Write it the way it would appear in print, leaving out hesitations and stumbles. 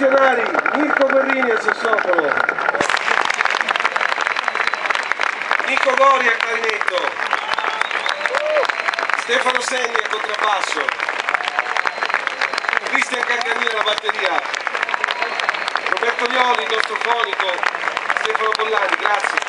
percussionari, Mirko Guerrini al sassofono, Nico Gori al clarinetto, Stefano Segni al contrabbasso, Cristian Carganini alla batteria, Roberto Violi il nostro fonico, Stefano Bollani, grazie.